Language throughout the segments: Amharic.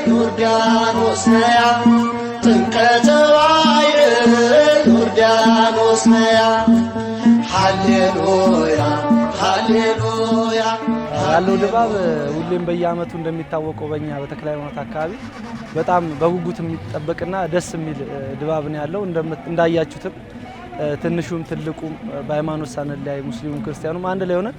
ዮርዳኖስ ነያ ጥምቀተ ባሕር ዮርዳኖስ ነያ ሃሌሉያ ሃሌሉያ ያለው ድባብ ሁሌም በየዓመቱ እንደሚታወቀው በእኛ በተክለ ሃይማኖት አካባቢ በጣም በጉጉት የሚጠበቅና ደስ የሚል ድባብ ነው ያለው። እንዳያችሁትም ትንሹም ትልቁም በሃይማኖት ሳንለያይ ሙስሊሙም ክርስቲያኑም አንድ ላይ ሆነን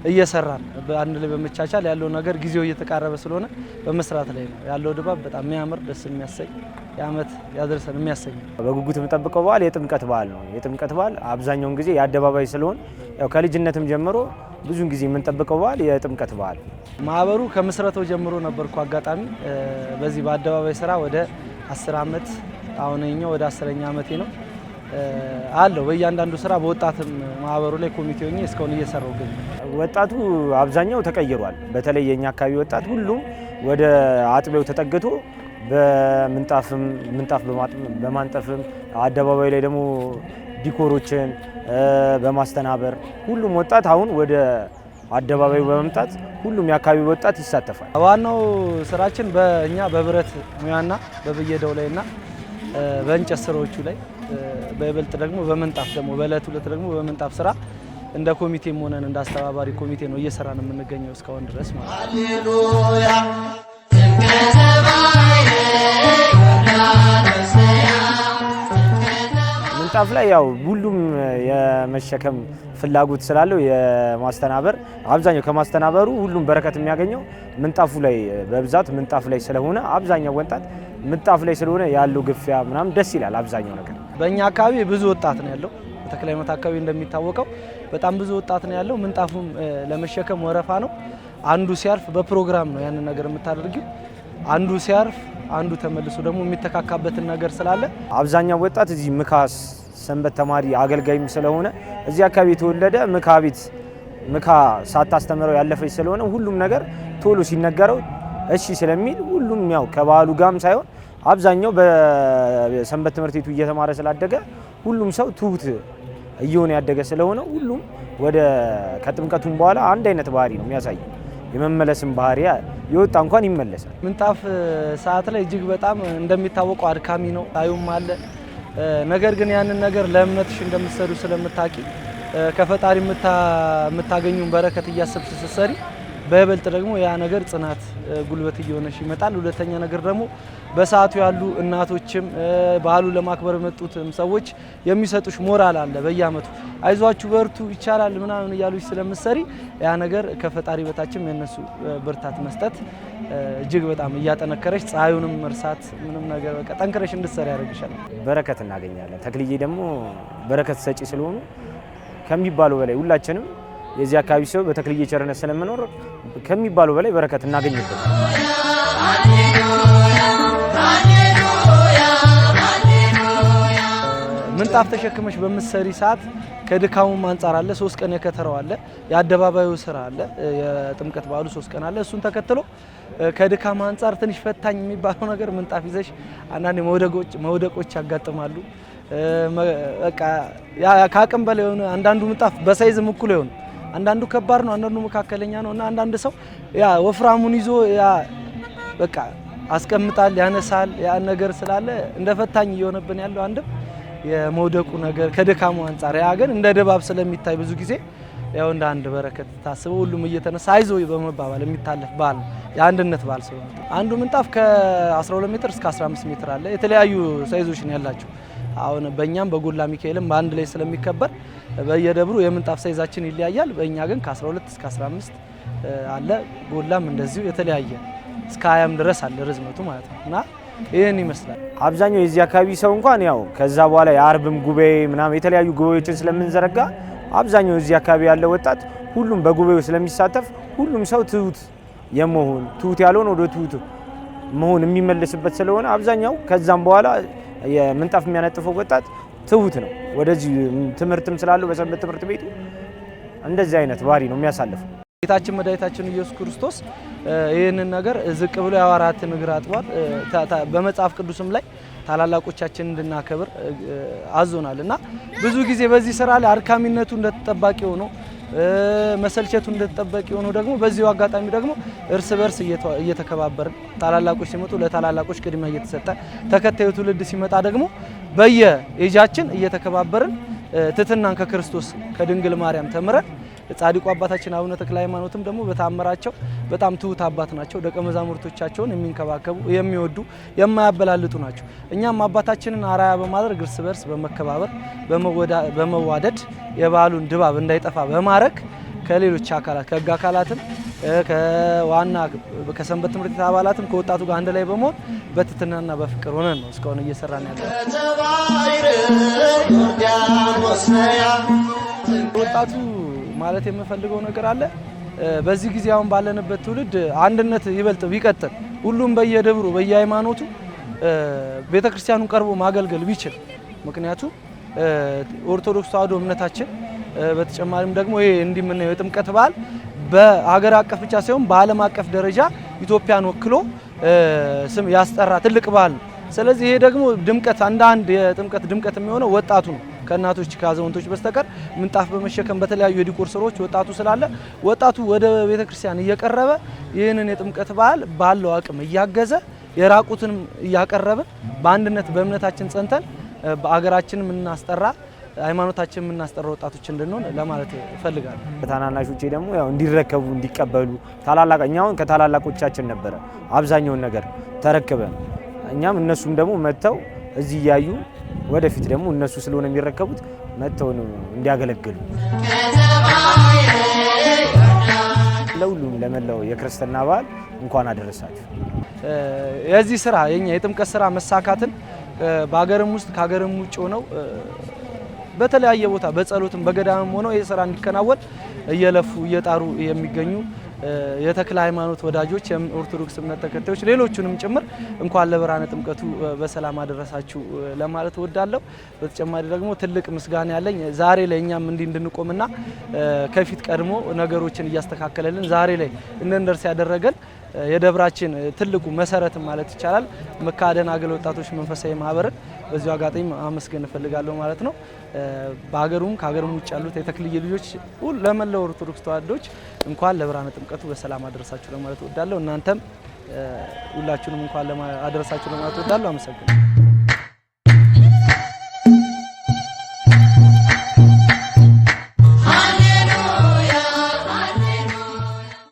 እየሰራን በአንድ ላይ በመቻቻል ያለው ነገር ጊዜው እየተቃረበ ስለሆነ በመስራት ላይ ነው ያለው ድባብ በጣም የሚያምር ደስ የሚያሰኝ የዓመት ያደርሰን የሚያሰኝ። በጉጉት የምጠብቀው በዓል የጥምቀት በዓል ነው። የጥምቀት በዓል አብዛኛውን ጊዜ የአደባባይ ስለሆነ ያው ከልጅነትም ጀምሮ ብዙን ጊዜ የምንጠብቀው በዓል የጥምቀት በዓል። ማህበሩ ከምስረታው ጀምሮ ነበርኩ አጋጣሚ በዚህ በአደባባይ ስራ ወደ 10 ዓመት አሁንኛው ወደ 10ኛ ዓመቴ ነው አለው። በእያንዳንዱ ስራ በወጣትም ማህበሩ ላይ ኮሚቴ ሆኜ እስካሁን እየሰራው ግን ወጣቱ አብዛኛው ተቀይሯል። በተለይ የኛ አካባቢ ወጣት ሁሉም ወደ አጥቤው ተጠግቶ ምንጣፍ በማንጠፍም አደባባይ ላይ ደግሞ ዲኮሮችን በማስተናበር ሁሉም ወጣት አሁን ወደ አደባባዩ በመምጣት ሁሉም የአካባቢ ወጣት ይሳተፋል። ዋናው ስራችን በእኛ በብረት ሙያና በብየዳው ላይና በእንጨት ስራዎቹ ላይ በይበልጥ ደግሞ በመንጣፍ ደግሞ በእለት ሁለት ደግሞ በመንጣፍ ስራ እንደ ኮሚቴም ሆነን እንደ አስተባባሪ ኮሚቴ ነው እየሰራን የምንገኘው እስካሁን ድረስ ማለት ነው። ሃሌሉያ ምንጣፍ ላይ ያው ሁሉም የመሸከም ፍላጎት ስላለው የማስተናበር አብዛኛው ከማስተናበሩ ሁሉም በረከት የሚያገኘው ምንጣፉ ላይ በብዛት ምንጣፍ ላይ ስለሆነ አብዛኛው ወጣት ምንጣፍ ላይ ስለሆነ ያለው ግፊያ ምናምን ደስ ይላል። አብዛኛው ነገር በእኛ አካባቢ ብዙ ወጣት ነው ያለው። በተክለ ሃይማኖት አካባቢ እንደሚታወቀው በጣም ብዙ ወጣት ነው ያለው። ምንጣፉም ለመሸከም ወረፋ ነው። አንዱ ሲያርፍ በፕሮግራም ነው ያንን ነገር የምታደርጊው። አንዱ ሲያርፍ አንዱ ተመልሶ ደግሞ የሚተካካበትን ነገር ስላለ አብዛኛው ወጣት እዚህ ምካስ ሰንበት ተማሪ አገልጋይም ስለሆነ እዚህ አካባቢ የተወለደ ምካ ሳታስተምረው ያለፈች ስለሆነ ሁሉም ነገር ቶሎ ሲነገረው እሺ ስለሚል ሁሉም ያው ከባሉ ጋም ሳይሆን አብዛኛው በሰንበት ትምህርት ቤቱ እየተማረ ስላደገ ሁሉም ሰው ትሁት እየሆነ ያደገ ስለሆነ ሁሉም ወደ ከጥምቀቱም በኋላ አንድ አይነት ባህሪ ነው የሚያሳየው። የመመለስም ባህሪ የወጣ እንኳን ይመለሳል። ምንጣፍ ሰዓት ላይ እጅግ በጣም እንደሚታወቀው አድካሚ ነው፣ ታዩም አለ። ነገር ግን ያንን ነገር ለእምነትሽ እንደምትሰሩ ስለምታቂ ከፈጣሪ የምታገኙን በረከት እያሰብሽ ስትሰሪ በይበልጥ ደግሞ ያ ነገር ጽናት ጉልበት እየሆነሽ ይመጣል። ሁለተኛ ነገር ደግሞ በሰዓቱ ያሉ እናቶችም በዓሉ ለማክበር የመጡትም ሰዎች የሚሰጡሽ ሞራል አለ። በየአመቱ አይዟችሁ በርቱ ይቻላል ምናምን እያሉሽ ስለምትሰሪ ያ ነገር ከፈጣሪ በታችም የነሱ ብርታት መስጠት እጅግ በጣም እያጠነከረሽ ፀሐዩንም መርሳት ምንም ነገር በቃ ጠንክረሽ እንድትሰሪ ያደርግሻል። በረከት እናገኛለን። ተክልዬ ደግሞ በረከት ሰጪ ስለሆኑ ከሚባለው በላይ ሁላችንም የዚህ አካባቢ ሰው በተክልዬ ቸርነት ስለምኖር ከሚባለው በላይ በረከት እናገኝበት። ምንጣፍ ተሸክመሽ በምትሰሪ ሰዓት ከድካሙም አንጻር አለ። 3 ቀን የከተራው አለ፣ የአደባባዩ ስራ አለ፣ የጥምቀት በዓሉ 3 ቀን አለ። እሱን ተከትሎ ከድካም አንጻር ትንሽ ፈታኝ የሚባለው ነገር ምንጣፍ ይዘሽ አንዳንዴ መውደቆች ያጋጥማሉ። በቃ ከአቅም በላይ የሆነ አንዳንዱ ምንጣፍ በሳይዝም እኩል ይሆን አንዳንዱ ከባድ ነው፣ አንዳንዱ መካከለኛ ነው እና አንዳንድ ሰው ያ ወፍራሙን ይዞ ያ በቃ አስቀምጣል ያነሳል። ያ ነገር ስላለ እንደ ፈታኝ እየሆነብን ያለው አንድም የመውደቁ ነገር ከድካሙ አንጻር ያ ግን እንደ ድባብ ስለሚታይ ብዙ ጊዜ ያው እንደ አንድ በረከት ታስበው ሁሉም እየተነሳ አይዞ በመባባል የሚታለፍ በዓል የአንድነት በዓል ስለሆነ አንዱ ምንጣፍ ከ12 ሜትር እስከ 15 ሜትር አለ። የተለያዩ ሳይዞች ነው ያላቸው። አሁን በእኛም በጎላ ሚካኤልም በአንድ ላይ ስለሚከበር በየደብሩ የምንጣፍ ሳይዛችን ይለያያል። በእኛ ግን ከ12 እስከ 15 አለ። ጎላም እንደዚሁ የተለያየ እስከ 20 ድረስ አለ ርዝመቱ ማለት ነው እና ይሄን ይመስላል። አብዛኛው የዚህ አካባቢ ሰው እንኳን ያው ከዛ በኋላ የአርብም ጉባኤ ምናምን የተለያዩ ጉባኤዎችን ስለምንዘረጋ አብዛኛው የዚህ አካባቢ ያለው ወጣት ሁሉም በጉባኤው ስለሚሳተፍ ሁሉም ሰው ትሁት ያለውን ወደ ትሁት መሆን የሚመለስበት ስለሆነ አብዛኛው ከዛም በኋላ የምንጣፍ የሚያነጥፈው ወጣት ትሁት ነው። ወደዚህ ትምህርትም ስላለው በሰንበት ትምህርት ቤቱ እንደዚህ አይነት ባህሪ ነው የሚያሳልፈው። ጌታችን መድኃኒታችን ኢየሱስ ክርስቶስ ይህንን ነገር ዝቅ ብሎ የሐዋርያትን እግር አጥቧል። በመጽሐፍ ቅዱስም ላይ ታላላቆቻችን እንድናከብር አዞናል እና ብዙ ጊዜ በዚህ ስራ ላይ አድካሚነቱ እንደተጠባቂ ሆኖ መሰልቸቱ እንደተጠበቀ ሆኖ ደግሞ በዚሁ አጋጣሚ ደግሞ እርስ በርስ እየተከባበርን ታላላቆች ሲመጡ ለታላላቆች ቅድሚያ እየተሰጠ ተከታዩ ትውልድ ሲመጣ ደግሞ በየኤጃችን እየተከባበርን ትትናን ከክርስቶስ ከድንግል ማርያም ተምረን ጻድቁ አባታችን አቡነ ተክለ ሃይማኖትም ደግሞ በታምራቸው በጣም ትሁት አባት ናቸው። ደቀ መዛሙርቶቻቸውን የሚንከባከቡ የሚወዱ የማያበላልጡ ናቸው። እኛም አባታችንን አራያ በማድረግ እርስ በርስ በመከባበር በመዋደድ የበዓሉን ድባብ እንዳይጠፋ በማድረግ ከሌሎች አካላት ከሕግ አካላትም ከዋና ከሰንበት ትምህርት ቤት አባላትም ከወጣቱ ጋር አንድ ላይ በመሆን በትትናና በፍቅር ሆነን ነው እስካሁን እየሰራን ያለው። ወጣቱ ማለት የምፈልገው ነገር አለ። በዚህ ጊዜ አሁን ባለንበት ትውልድ አንድነት ይበልጥ ቢቀጥል ሁሉም በየደብሩ በየሃይማኖቱ ቤተክርስቲያኑን ቀርቦ ማገልገል ቢችል ምክንያቱም ኦርቶዶክስ ተዋሕዶ እምነታችን በተጨማሪም ደግሞ ይሄ እንዲምናየው የጥምቀት በዓል በሀገር አቀፍ ብቻ ሳይሆን በዓለም አቀፍ ደረጃ ኢትዮጵያን ወክሎ ስም ያስጠራ ትልቅ በዓል ነው። ስለዚህ ይሄ ደግሞ ድምቀት አንድ የጥምቀት ድምቀት የሚሆነው ወጣቱ ነው። ከእናቶች ከአዛውንቶች በስተቀር ምንጣፍ በመሸከም በተለያዩ የዲኮር ስራዎች ወጣቱ ስላለ ወጣቱ ወደ ቤተክርስቲያን እየቀረበ ይህንን የጥምቀት በዓል ባለው አቅም እያገዘ የራቁትንም እያቀረበ በአንድነት በእምነታችን ጸንተን በአገራችን የምናስጠራ ሃይማኖታችን የምናስጠራ ወጣቶች እንድንሆን ለማለት እፈልጋለሁ። ታናናሾቼ ደግሞ ያው እንዲረከቡ እንዲቀበሉ ታላላቀኛውን ከታላላቆቻችን ነበረ አብዛኛውን ነገር ተረክበን እኛም እነሱም ደግሞ መተው እዚህ ያዩ ወደፊት ደግሞ እነሱ ስለሆነ የሚረከቡት መተው ነው እንዲያገለግሉ ለሁሉም ለመላው የክርስትና በዓል እንኳን አደረሳችሁ። የዚህ ስራ የኛ የጥምቀት ስራ መሳካትን በአገርም ውስጥ ከሀገርም ውጭ ሆነው በተለያየ ቦታ በጸሎትም በገዳምም ሆነው ይህ ስራ እንዲከናወን እየለፉ እየጣሩ የሚገኙ የተክለ ሃይማኖት ወዳጆች የኦርቶዶክስ እምነት ተከታዮች ሌሎቹንም ጭምር እንኳን ለብርሃነ ጥምቀቱ በሰላም አደረሳችሁ ለማለት እወዳለሁ። በተጨማሪ ደግሞ ትልቅ ምስጋና ያለኝ ዛሬ ላይ እኛም እንድንቆምና ከፊት ቀድሞ ነገሮችን እያስተካከለልን ዛሬ ላይ እንድንደርስ ያደረገን የደብራችን ትልቁ መሰረት ማለት ይቻላል መካደናገል ወጣቶች መንፈሳዊ ማህበርን በዚሁ አጋጣሚ አመስገን እፈልጋለሁ ማለት ነው። በሀገሩም ከሀገሩም ውጭ ያሉት የተክልዬ ልጆች ሁሉ ለመላው ኦርቶዶክስ ተዋሕዶች እንኳን ለብርሃነ ጥምቀቱ በሰላም አደረሳችሁ ለማለት እወዳለሁ። እናንተም ሁላችሁንም እንኳን አደረሳችሁ ለማለት እወዳለሁ። አመሰግናለሁ።